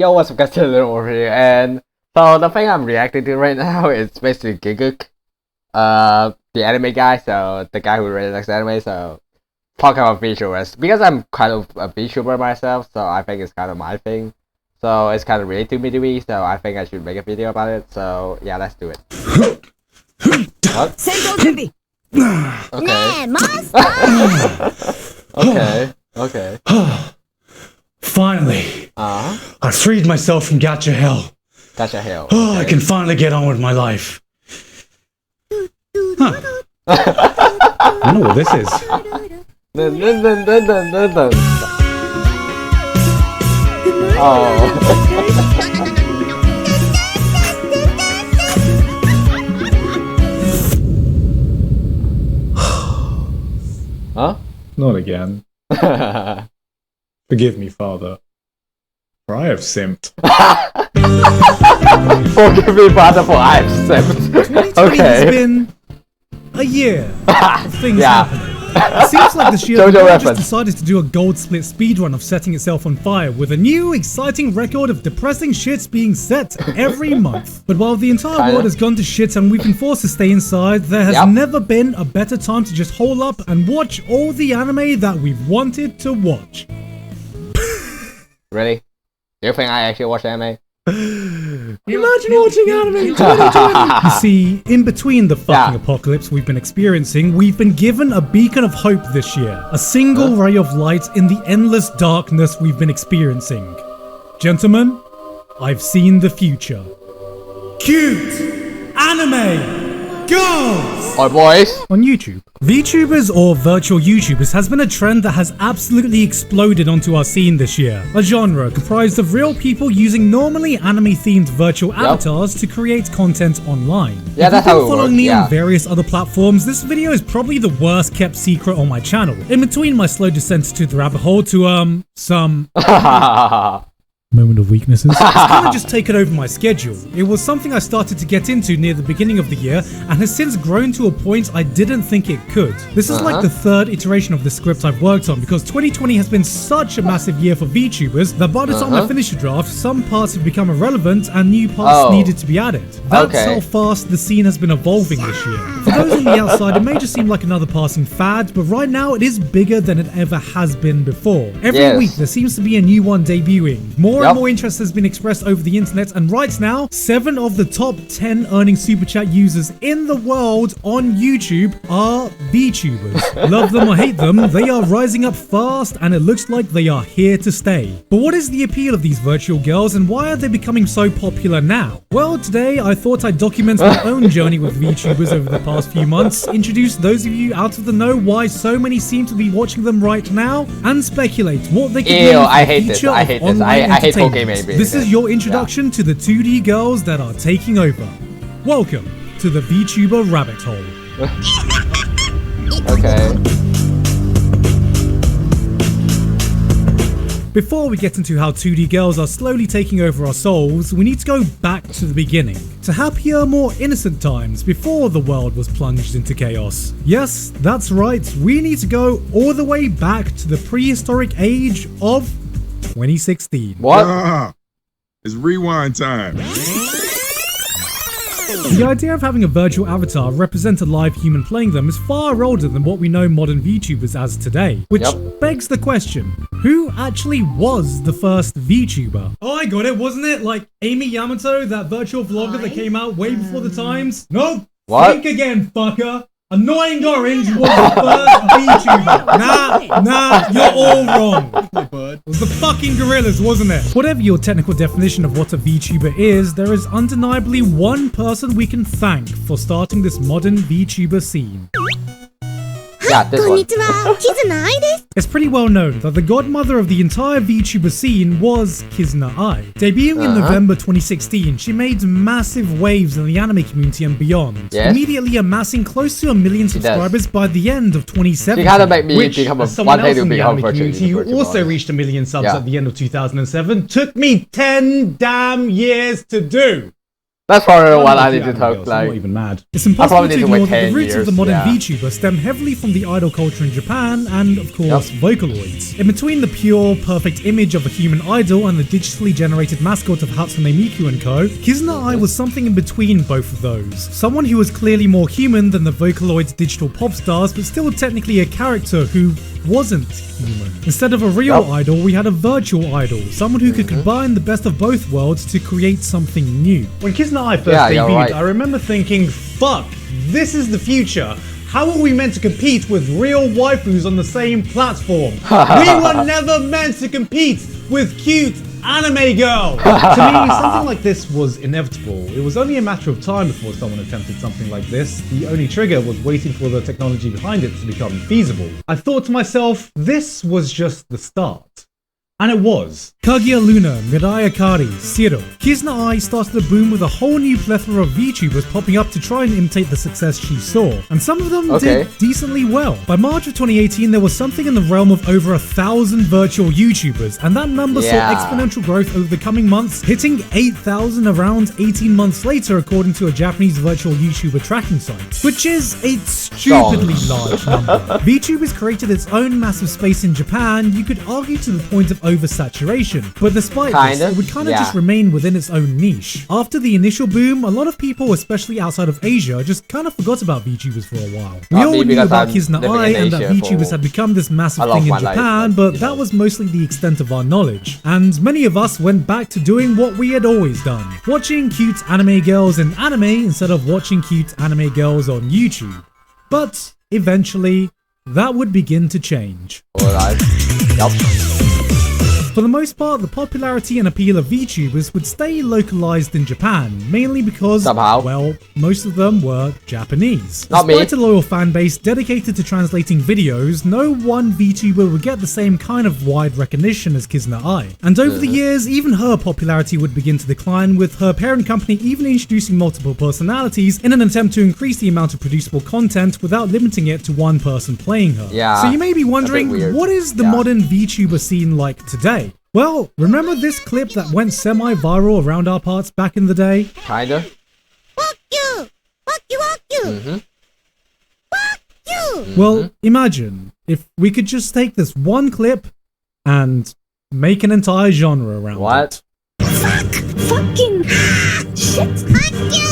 Yo, what's up guys, over here, and so the thing I'm reacting to right now is basically Gigguk, the anime guy, so the guy who really likes anime, so talking about VTubers, because I'm kind of a VTuber myself, so I think it's kind of my thing, so it's kind of related to me, so I think I should make a video about it, so yeah, let's do it. What? Okay. Okay. Finally, I freed myself from gacha hell. Gacha hell. Oh, I can finally get on with my life. Huh. I know what this is. Oh. Huh? Not again. Forgive me, Father, for I have simped. Forgive me, Father, for I have simped. 2020 has been a year of things happening. It seems like this year the world just decided to do a gold split speedrun of setting itself on fire, with a new exciting record of depressing shits being set every month. But while the entire world has gone to shit and we've been forced to stay inside, there has never been a better time to just hole up and watch all the anime that we've wanted to watch. Really? Do you think I actually watch anime? Imagine watching anime in 2020! You see, in between the fucking apocalypse we've been experiencing, we've been given a beacon of hope this year. A single ray of light in the endless darkness we've been experiencing. Gentlemen, I've seen the future. Cute anime girls! Hi boys! On YouTube. VTubers or virtual YouTubers has been a trend that has absolutely exploded onto our scene this year. A genre comprised of real people using normally anime-themed virtual avatars to create content online. Yeah, that's how it works. If you've been following me on various other platforms, this video is probably the worst kept secret on my channel. In between my slow descent to the rabbit hole to some moment of weaknesses. It's kind of just taken over my schedule. It was something I started to get into near the beginning of the year and has since grown to a point I didn't think it could. This is like the third iteration of the script I've worked on, because 2020 has been such a massive year for VTubers that by the time I finish the draft, some parts have become irrelevant and new parts needed to be added. That's how fast the scene has been evolving this year. For those on the outside, it may just seem like another passing fad, but right now it is bigger than it ever has been before. Every week there seems to be a new one debuting. More and more interest has been expressed over the internet, and right now 7 of the top 10 earning super chat users in the world on YouTube are VTubers. Love them or hate them, they are rising up fast and it looks like they are here to stay. But what is the appeal of these virtual girls and why are they becoming so popular now? Well, today I thought I'd document my own journey with VTubers over the past few months, introduce those of you out of the know why so many seem to be watching them right now, and speculate what they could mean for the future of online entertainment. This is your introduction to the 2D girls that are taking over. Welcome to the VTuber rabbit hole. Okay. Before we get into how 2D girls are slowly taking over our souls, we need to go back to the beginning, to happier, more innocent times before the world was plunged into chaos. Yes, that's right, we need to go all the way back to the prehistoric age of 2016. What? It's rewind time. The idea of having a virtual avatar represent a live human playing them is far older than what we know modern VTubers as today. Which begs the question, who actually was the first VTuber? Oh, I got it, wasn't it? Like Amy Yamato, that virtual vlogger that came out way before the times? Nope. What? Think again, fucker. Annoying Orange was the first VTuber. Nah, you're all wrong. It was the fucking gorillas, wasn't it? Whatever your technical definition of what a VTuber is, there is undeniably one person we can thank for starting this modern VTuber scene. Yeah, this one. It's pretty well known that the godmother of the entire VTuber scene was Kizuna Ai. Debuting in November 2016, she made massive waves in the anime community and beyond, immediately amassing close to 1 million subscribers by the end of 2017. She kind of made me become a someone else in the anime community who also reached 1 million subs at the end of 2007, took me 10 damn years to do. That's probably what I like need the to anime talk girls, I'm not like. even mad. It's impossible probably to need to wait ignore that the 10 roots of the years, modern yeah. VTuber stem heavily from the idol culture in Japan and, of course, Vocaloids. In between the pure, perfect image of a human idol and the digitally generated mascot of Hatsune Miku and co, Kizuna Ai was something in between both of those. Someone who was clearly more human than the Vocaloids digital pop stars, but still technically a character who wasn't human. Instead of a real idol, we had a virtual idol, someone who could combine the best of both worlds to create something new. When Kizuna Ai first Yeah, you're debuted, right. I remember thinking, fuck, this is the future. How are we meant to compete with real waifus on the same platform? We were never meant to compete with cute anime girl. To me, something like this was inevitable. It was only a matter of time before someone attempted something like this. The only trigger was waiting for the technology behind it to become feasible. I thought to myself, this was just the start. And it was. Kaguya Luna, Mirai Akari, Siro. Kizuna Ai started a boom with a whole new plethora of VTubers popping up to try and imitate the success she saw. And some of them did decently well. By March of 2018, there was something in the realm of over 1,000 virtual YouTubers, and that number saw exponential growth over the coming months, hitting 8,000 around 18 months later, according to a Japanese virtual YouTuber tracking site, which is a stupidly large number. VTubers created its own massive space in Japan, you could argue to the point of oversaturation, but despite this, it would kind of just remain within its own niche. After the initial boom, a lot of people, especially outside of Asia, just kind of forgot about VTubers for a while. We all knew about Kizuna Ai and that VTubers had become this massive thing in Japan, but that was mostly the extent of our knowledge. And many of us went back to doing what we had always done, watching cute anime girls in anime instead of watching cute anime girls on YouTube. But eventually, that would begin to change. For the most part, the popularity and appeal of VTubers would stay localized in Japan, mainly because, well, most of them were Japanese. Despite a loyal fan base dedicated to translating videos, no one VTuber would get the same kind of wide recognition as Kizuna Ai. And over the years, even her popularity would begin to decline, with her parent company even introducing multiple personalities in an attempt to increase the amount of producible content without limiting it to one person playing her. So you may be wondering, what is the modern VTuber scene like today? Well, remember this clip that went semi-viral around our parts back in the day? Kinda. Fuck you! Fuck you, fuck you! Fuck you! Well, imagine if we could just take this one clip and make an entire genre around it. Fuck! Fucking shit! Fuck you!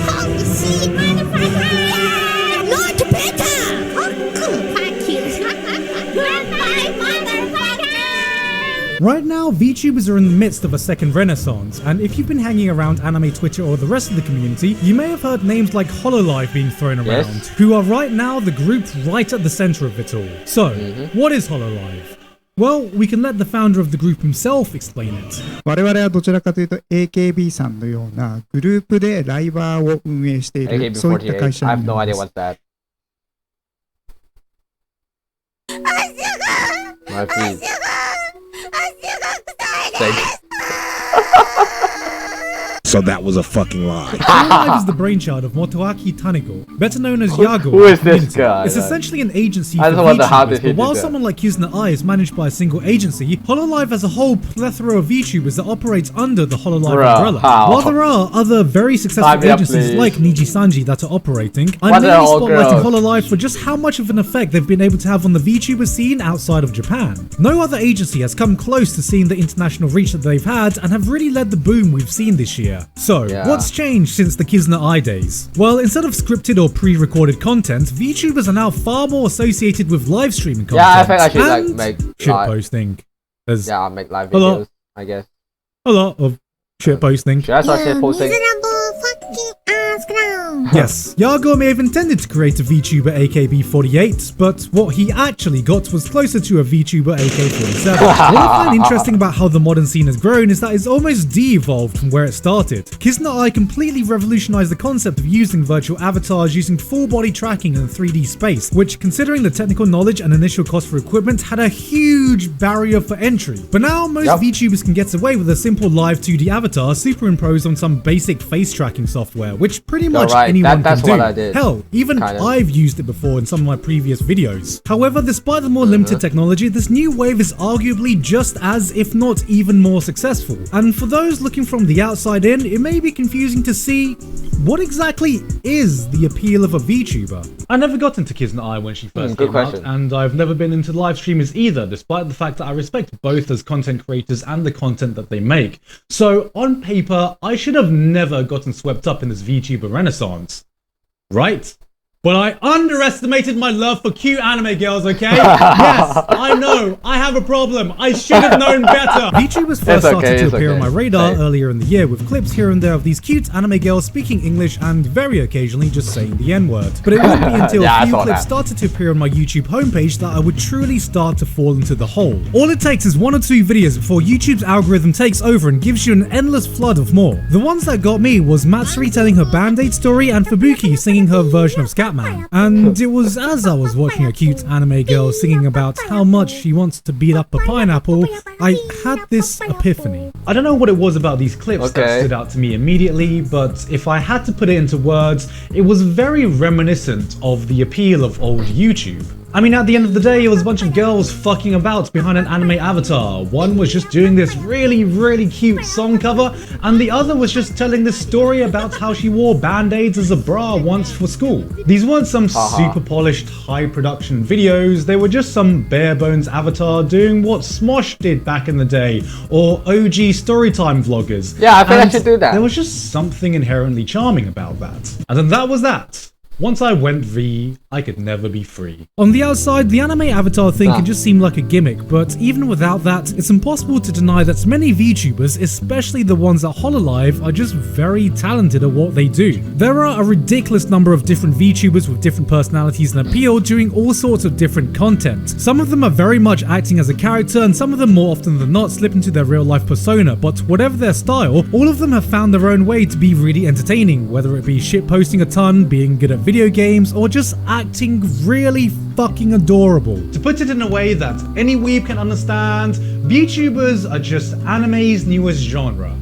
Holy shit, motherfucker! Not better! Fuck you! Goodbye, motherfucker! Right now, VTubers are in the midst of a second renaissance, and if you've been hanging around anime Twitter or the rest of the community, you may have heard names like Hololive being thrown around, who are right now the group right at the center of it all. So, what is Hololive? Well, we can let the founder of the group himself explain it. 我々はどちらかというと AKB さんのようなグループでライバーを運営しているそういった会 AKB48. 社 I に have な no り idea ます。 what's that. My feet. So that was a fucking lie. Hololive is the brainchild of Motoaki Tanigo, better known as Yago. Who is in the this community. guy? It's essentially an agency I for just wonder how did VTubers, he but do while that? someone like Kizuna Ai is managed by a single agency, Hololive has a whole plethora of VTubers that operates under the Hololive umbrella. How? While there are other very successful Sign me up, agencies please. like Niji Sanji that are operating, I'm What mainly the hell, spotlighting girls? Hololive for just how much of an effect they've been able to have on the VTuber scene outside of Japan. No other agency has come close to seeing the international reach that they've had and have really led the boom we've seen this year. So, what's changed since the Kizuna Ai days? Well, instead of scripted or pre-recorded content, VTubers are now far more associated with live streaming content. Yeah, I think I should like and make shit live. posting. There's Yeah, I'll make live a lot- videos, I guess. a lot of shit posting. Should I start shit posting? Miserable fucking ass clown! Yes, Yago may have intended to create a VTuber AKB48, but what he actually got was closer to a VTuber AK47. What I find interesting about how the modern scene has grown is that it's almost de-evolved from where it started. Kizuna Ai completely revolutionized the concept of using virtual avatars using full body tracking in 3D space, which, considering the technical knowledge and initial cost for equipment, had a huge barrier for entry. But now, most VTubers can get away with a simple live 2D avatar superimposed on some basic face tracking software, which pretty much anyone that's can what do. I did. Hell, even Kind of. I've used it before in some of my previous videos. However, despite the more limited technology, this new wave is arguably just as, if not even more successful. And for those looking from the outside in, it may be confusing to see what exactly is the appeal of a VTuber. I never got into Kizna Eye when she first good came out, question. and I've never been into live streamers either, despite the fact that I respect both as content creators and the content that they make. So, on paper, I should have never gotten swept up in this VTuber renaissance. Right? But I underestimated my love for cute anime girls, okay? Yes, I know, I have a problem. I should have known better. VTubers first started to appear on my radar earlier in the year with clips here and there of these cute anime girls speaking English and very occasionally just saying the N-word. But it wouldn't be until a few clips started to appear on my YouTube homepage that I would truly start to fall into the hole. All it takes is 1 or 2 videos before YouTube's algorithm takes over and gives you an endless flood of more. The ones that got me was Matsuri telling her Band-Aid story and Fubuki singing her version of Scatman. And it was as I was watching a cute anime girl singing about how much she wants to beat up a pineapple, I had this epiphany. I don't know what it was about these clips that stood out to me immediately, but if I had to put it into words, it was very reminiscent of the appeal of old YouTube. I mean, at the end of the day, it was a bunch of girls fucking about behind an anime avatar. One was just doing this really cute song cover, and the other was just telling this story about how she wore band-aids as a bra once for school. These weren't some super polished, high production videos, they were just some bare bones avatar doing what Smosh did back in the day, or OG storytime vloggers. Yeah, I think I should do that. There was just something inherently charming about that. And then that was that. Once I went V, I could never be free. On the outside, the anime avatar thing can just seem like a gimmick, but even without that, it's impossible to deny that many VTubers, especially the ones at Hololive, are just very talented at what they do. There are a ridiculous number of different VTubers with different personalities and appeal doing all sorts of different content. Some of them are very much acting as a character, and some of them more often than not slip into their real life persona, but whatever their style, all of them have found their own way to be really entertaining, whether it be shitposting a ton, being good at video games, or just acting really fucking adorable. To put it in a way that any weeb can understand, VTubers are just anime's newest genre.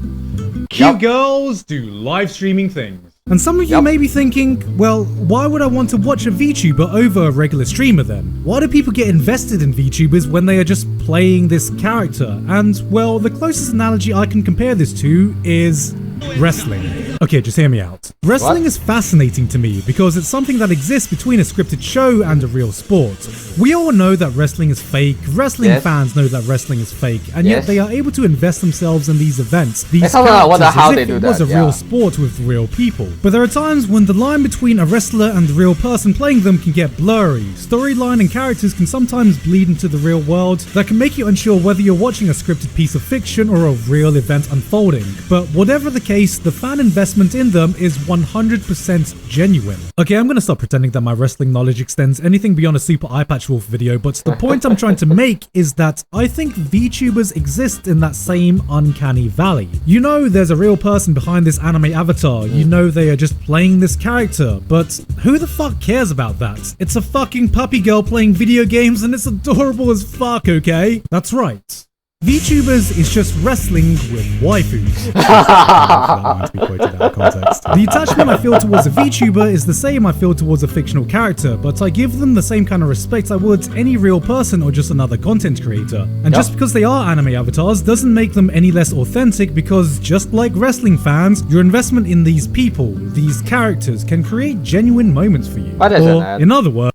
Cute girls do live streaming things. And some of you may be thinking, well, why would I want to watch a VTuber over a regular streamer then? Why do people get invested in VTubers when they are just playing this character? And, well, the closest analogy I can compare this to is wrestling. Okay, just hear me out. Wrestling is fascinating to me because it's something that exists between a scripted show and a real sport. We all know that wrestling is fake, wrestling fans know that wrestling is fake, and yet they are able to invest themselves in these events, these characters, as if it was a real sport with real people. But there are times when the line between a wrestler and the real person playing them can get blurry. Storyline and characters can sometimes bleed into the real world that can make you unsure whether you're watching a scripted piece of fiction or a real event unfolding. But whatever the case, the fan investment in them is 100% genuine. Okay, I'm gonna stop pretending that my wrestling knowledge extends anything beyond a Super Eye Patch Wolf video, but the point I'm trying to make is that I think VTubers exist in that same uncanny valley. You know there's a real person behind this anime avatar, you know they are just playing this character, but who the fuck cares about that? It's a fucking puppy girl playing video games and it's adorable as fuck, okay? That's right. VTubers is just wrestling with waifus. To be quoted out of context. The attachment I feel towards a VTuber is the same I feel towards a fictional character, but I give them the same kind of respect I would any real person or just another content creator. And just because they are anime avatars doesn't make them any less authentic, because just like wrestling fans, your investment in these people, these characters, can create genuine moments for you. Or, in other words,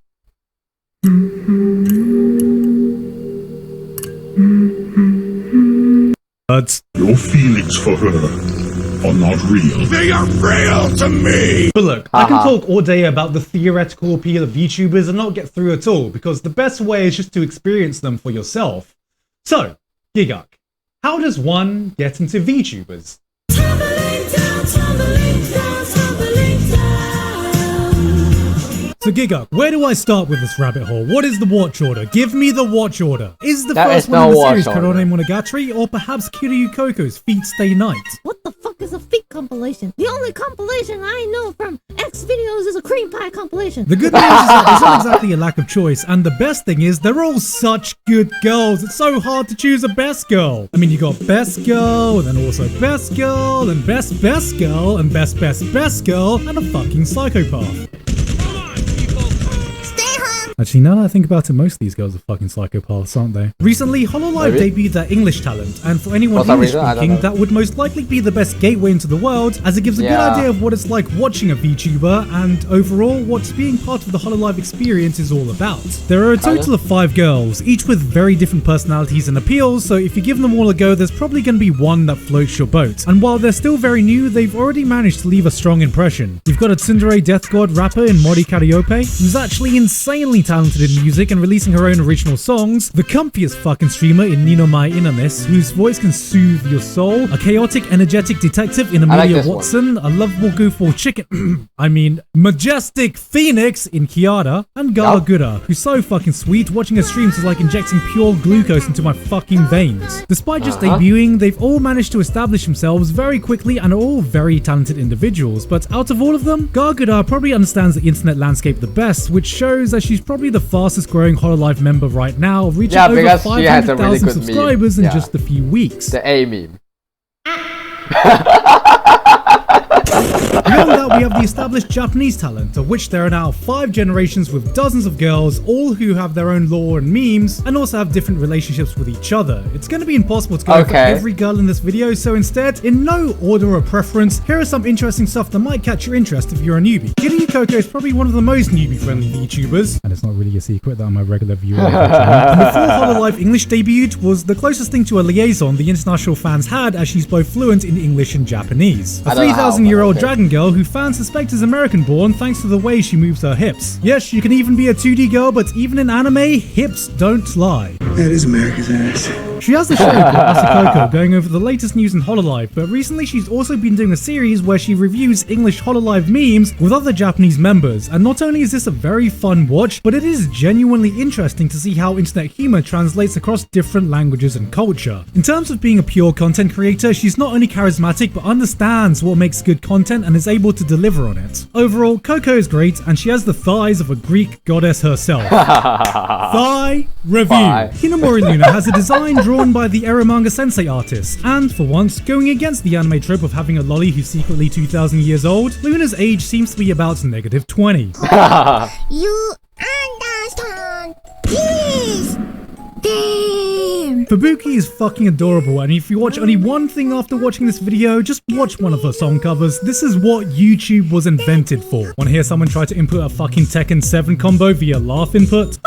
your feelings for her are not real. They are real to me! But look, I can talk all day about the theoretical appeal of VTubers and not get through at all, because the best way is just to experience them for yourself. So, Gigguk, how does one get into VTubers? So Gigguk, where do I start with this rabbit hole? What is the watch order? Give me the watch order. Is the first one in the series Korone Monogatari, or perhaps Kiryu Koko's Feet Stay Night? What the fuck is a feet compilation. The only compilation I know from X videos is a cream pie compilation. The good news is that there's not exactly a lack of choice, and the best thing is they're all such good girls. It's so hard to choose a best girl. I mean, you got best girl, and then also best girl, and best girl, and best girl, and a fucking psychopath. Actually, now that I think about it, most of these girls are fucking psychopaths, aren't they? Recently, Hololive debuted their English talent, and for anyone English speaking, that would most likely be the best gateway into the world, as it gives a good idea of what it's like watching a VTuber, and overall, what being part of the Hololive experience is all about. There are a total of 5 girls, each with very different personalities and appeals, so if you give them all a go, there's probably going to be one that floats your boat. And while they're still very new, they've already managed to leave a strong impression. You've got a tsundere death god rapper in Mori Karaoke, who's actually insanely talented in music and releasing her own original songs, the comfiest fucking streamer in Nino Mai Inamis, whose voice can soothe your soul, a chaotic, energetic detective in Amelia Watson, a lovable goofball chicken, I mean, majestic phoenix in Kiara, and Galagura, who's so fucking sweet, watching her streams is like injecting pure glucose into my fucking veins. Despite just debuting, they've all managed to establish themselves very quickly and are all very talented individuals, but out of all of them, Galagura probably understands the internet landscape the best, which shows that she's probably the fastest growing Hololive member right now, reaching over 500,000 subscribers in just a few weeks. The A meme. Beyond that, we have the established Japanese talent, of which there are now 5 generations with dozens of girls, all who have their own lore and memes, and also have different relationships with each other. It's going to be impossible to go over every girl in this video, so instead, in no order or preference, here are some interesting stuff that might catch your interest if you're a newbie. Gigguk Coco is probably one of the most newbie-friendly VTubers, and it's not really a secret that I'm a regular viewer. And before Hololive English debuted, was the closest thing to a liaison the international fans had, as she's both fluent in English and Japanese. A 3,000-year-old dragon girl who fans suspect is American-born thanks to the way she moves her hips. Yes, you can even be a 2D girl, but even in anime, hips don't lie. That is America's ass. She has the show Asakoko going over the latest news in Hololive, but recently she's also been doing a series where she reviews English Hololive memes with other Japanese members, and not only is this a very fun watch, but it is genuinely interesting to see how internet humor translates across different languages and culture. In terms of being a pure content creator, she's not only charismatic but understands what makes good content and is able to deliver on it. Overall, Coco is great, and she has the thighs of a Greek goddess herself. Thigh review. Hinamori Luna has a design drawn by the Eromanga Sensei artist, and for once, going against the anime trope of having a lolly who's secretly 2,000 years old, Luna's age seems to be about -20. You understand? Yes! Damn! Fubuki is fucking adorable, and if you watch only one thing after watching this video, just watch one of her song covers. This is what YouTube was invented for. Wanna hear someone try to input a fucking Tekken 7 combo via laugh input?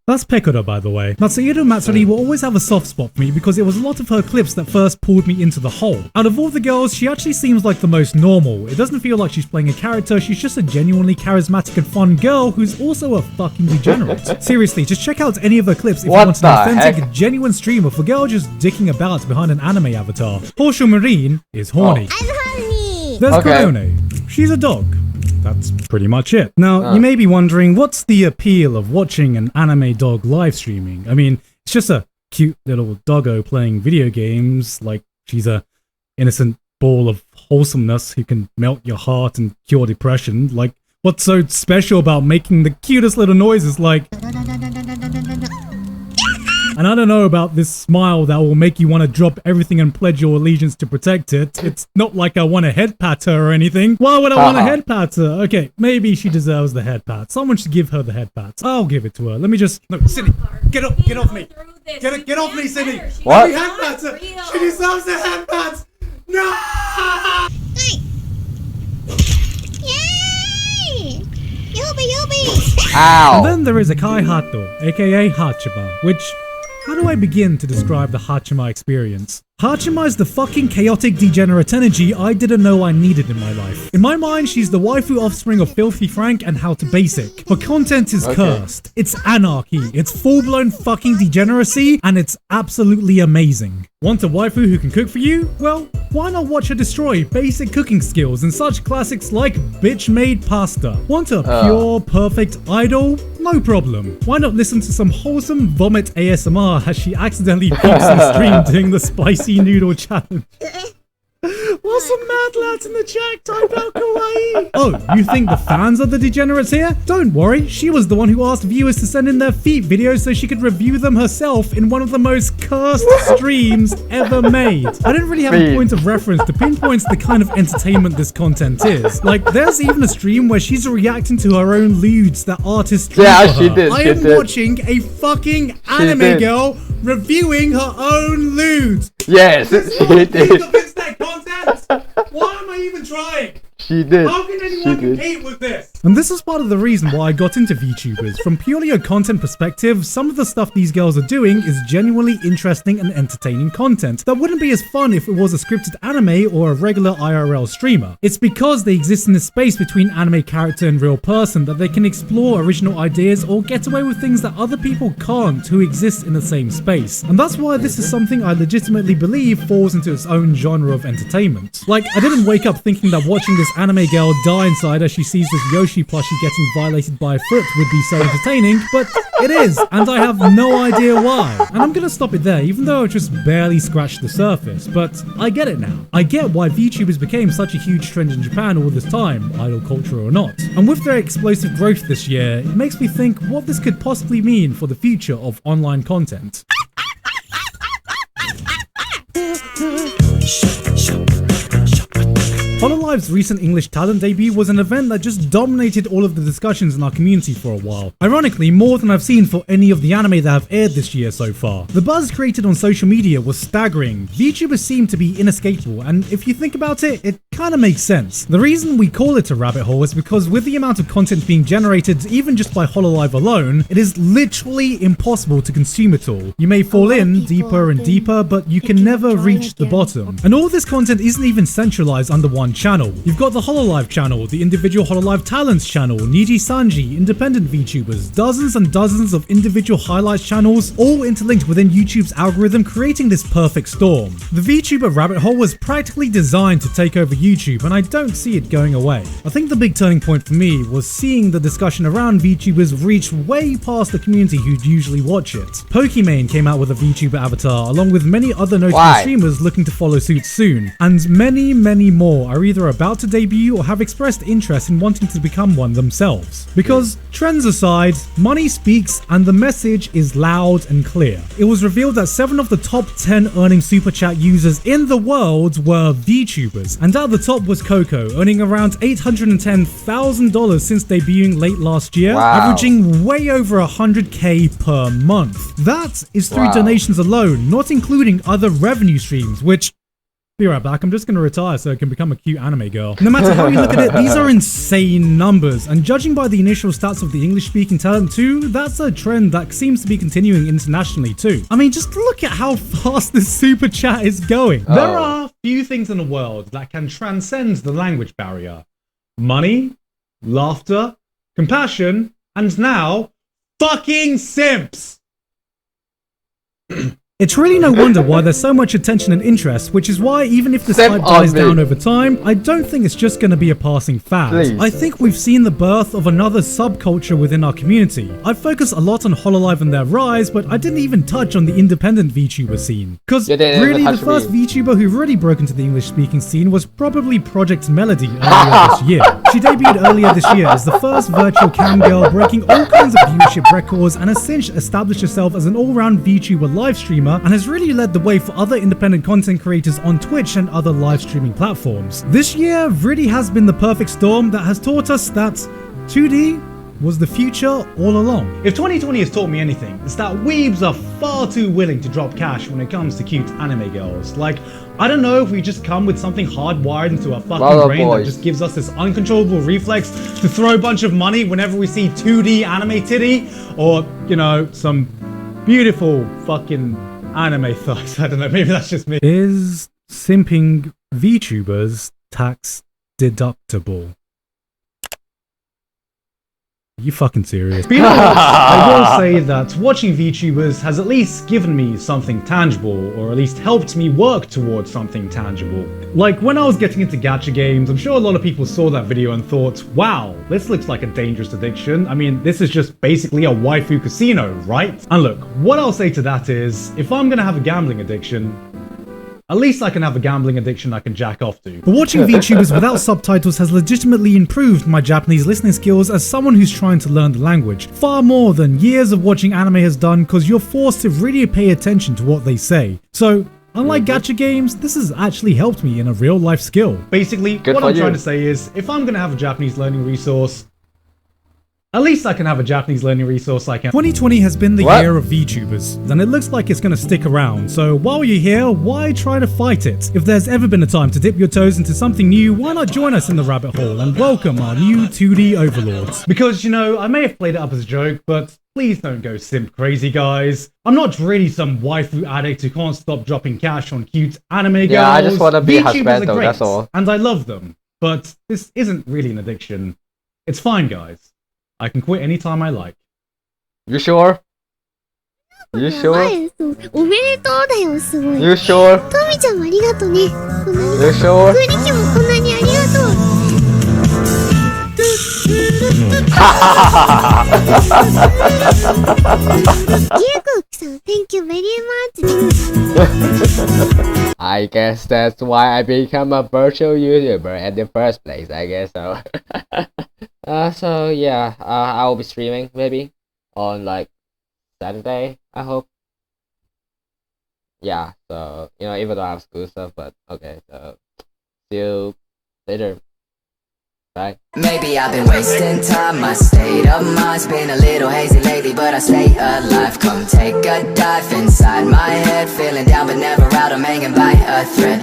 That's Pekora, by the way. Natsuhiro Matsuri will always have a soft spot for me because it was a lot of her clips that first pulled me into the hole. Out of all the girls, she actually seems like the most normal. It doesn't feel like she's playing a character, she's just a genuinely charismatic and fun girl who's also a fucking degenerate. Seriously, just check out any of her clips if you want an authentic, genuine stream of a girl just dicking about behind an anime avatar. Horseshoe Marine is horny. I'm horny! There's Korone. She's a dog. That's pretty much it. Now, you may be wondering, what's the appeal of watching an anime dog live streaming? I mean, it's just a cute little doggo playing video games, like she's a innocent ball of wholesomeness who can melt your heart and cure depression. Like, what's so special about making the cutest little noises like... And I don't know about this smile that will make you want to drop everything and pledge your allegiance to protect it. It's not like I want to head pat her or anything. Why would I want to head pat her? Okay, maybe she deserves the head pat. Someone should give her the head pat. I'll give it to her. Let me just... No, Sydney, get off me. Get off me, Sydney. What? Let me head pat her. She deserves the head pat. No! Yay! Yubi! Ow! And then there is Akai Hato, aka Hachima, which... How do I begin to describe the Hachima experience? Hachima is the fucking chaotic degenerate energy I didn't know I needed in my life. In my mind, she's the waifu offspring of Filthy Frank and How to Basic. Her content is cursed. It's anarchy. It's full-blown fucking degeneracy, and it's absolutely amazing. Want a waifu who can cook for you? Well, why not watch her destroy basic cooking skills and such classics like bitch-made pasta? Want a pure, perfect idol? No problem. Why not listen to some wholesome vomit ASMR as she accidentally peeps in stream doing the spicy noodle challenge? While some mad lads in the chat type out kawaii. Oh, you think the fans are the degenerates here? Don't worry, she was the one who asked viewers to send in their feet videos so she could review them herself in one of the most cursed streams ever made. I didn't really have a point of reference to pinpoint the kind of entertainment this content is. Like, there's even a stream where she's reacting to her own lewds that artists stream for her. She did. I am watching a fucking anime girl reviewing her own lewds. Yes, she did. Content? Why am I even trying? She did. How can anyone compete with this? And this is part of the reason why I got into VTubers. From purely a content perspective, some of the stuff these girls are doing is genuinely interesting and entertaining content that wouldn't be as fun if it was a scripted anime or a regular IRL streamer. It's because they exist in the space between anime character and real person that they can explore original ideas or get away with things that other people can't who exist in the same space. And that's why this is something I legitimately believe falls into its own genre of entertainment. Like, I didn't wake up thinking that watching this anime girl die inside as she sees this Yoshi plushie getting violated by a foot would be so entertaining, but it is, and I have no idea why. And I'm gonna stop it there, even though I've just barely scratched the surface, but I get it now. I get why VTubers became such a huge trend in Japan all this time, idol culture or not. And with their explosive growth this year, it makes me think what this could possibly mean for the future of online content. Hololive's recent English talent debut was an event that just dominated all of the discussions in our community for a while. Ironically, more than I've seen for any of the anime that have aired this year so far. The buzz created on social media was staggering. VTubers seem to be inescapable, and if you think about it, it kinda makes sense. The reason we call it a rabbit hole is because with the amount of content being generated, even just by Hololive alone, it is literally impossible to consume it all. You may fall in deeper and deeper, but you can never reach the bottom. And all this content isn't even centralized under one channel. You've got the Hololive channel, the individual Hololive Talents channel, Niji Sanji, independent VTubers, dozens and dozens of individual highlights channels, all interlinked within YouTube's algorithm, creating this perfect storm. The VTuber rabbit hole was practically designed to take over YouTube, and I don't see it going away. I think the big turning point for me was seeing the discussion around VTubers reach way past the community who'd usually watch it. Pokimane came out with a VTuber avatar, along with many other notable streamers looking to follow suit soon, and many more are either about to debut or have expressed interest in wanting to become one themselves. Because, trends aside, money speaks and the message is loud and clear. It was revealed that 7 of the top 10 earning Super Chat users in the world were VTubers, and at the top was Coco, earning around $810,000 since debuting late last year, averaging way over 100k per month. That is through donations alone, not including other revenue streams, which... Be right back, I'm just going to retire so I can become a cute anime girl. No matter how you look at it, these are insane numbers, and judging by the initial stats of the English-speaking talent too, that's a trend that seems to be continuing internationally too. I mean, just look at how fast this super chat is going. There are few things in the world that can transcend the language barrier. Money, laughter, compassion, and now, fucking simps! It's really no wonder why there's so much attention and interest, which is why even if this hype dies down over time, I don't think it's just going to be a passing fad. I think we've seen the birth of another subculture within our community. I focus a lot on Hololive and their rise, but I didn't even touch on the independent VTuber scene. Because really the first VTuber who really broke into the English-speaking scene was probably Project Melody earlier this year. She debuted earlier this year as the first virtual cam girl, breaking all kinds of viewership records, and has since established herself as an all-round VTuber live streamer and has really led the way for other independent content creators on Twitch and other live streaming platforms. This year really has been the perfect storm that has taught us that 2D was the future all along. If 2020 has taught me anything, it's that weebs are far too willing to drop cash when it comes to cute anime girls. Like, I don't know if we just come with something hardwired into our fucking brain that just gives us this uncontrollable reflex to throw a bunch of money whenever we see 2D anime titty, or, you know, some beautiful fucking anime thighs. I don't know, maybe that's just me. Is simping VTubers tax deductible? You fucking serious? But you know what? I will say that watching VTubers has at least given me something tangible, or at least helped me work towards something tangible. Like when I was getting into gacha games, I'm sure a lot of people saw that video and thought, wow, this looks like a dangerous addiction. I mean, this is just basically a waifu casino, right? And look, what I'll say to that is, if I'm gonna have a gambling addiction, at least I can have a gambling addiction I can jack off to. But watching VTubers without subtitles has legitimately improved my Japanese listening skills as someone who's trying to learn the language, far more than years of watching anime has done, because you're forced to really pay attention to what they say. So, unlike gacha games, this has actually helped me in a real life skill. Basically, what I'm trying to say is, if I'm gonna have a Japanese learning resource, at least I can have a Japanese learning resource I can. 2020 has been the year of VTubers, and it looks like it's gonna stick around, so while you're here, why try to fight it? If there's ever been a time to dip your toes into something new, why not join us in the rabbit hole and welcome our new 2D overlords? Because, you know, I may have played it up as a joke, but please don't go simp crazy, guys. I'm not really some waifu addict who can't stop dropping cash on cute anime girls. Yeah, I just wanna be a VTubers husband are though, great, that's all. and I love them, but this isn't really an addiction. It's fine, guys. I can quit anytime I like. You sure? You sure? おめでとうだよ、すごい。 You sure? トミちゃんもありがとね。こんなに。 You sure? クリキもこんなにありがとう。Giggukさん、Thank you very much. I guess that's why I become a virtual YouTuber in the first place, I guess so. So yeah, I will be streaming maybe on like Saturday, I hope. Yeah, so you know, even though I have school stuff, but okay, so see you later. Bye. Maybe I've been wasting time, my state of mind's been a little hazy lately, but I stay alive. Come take a dive inside my head, feeling down but never out, I'm hanging by a thread.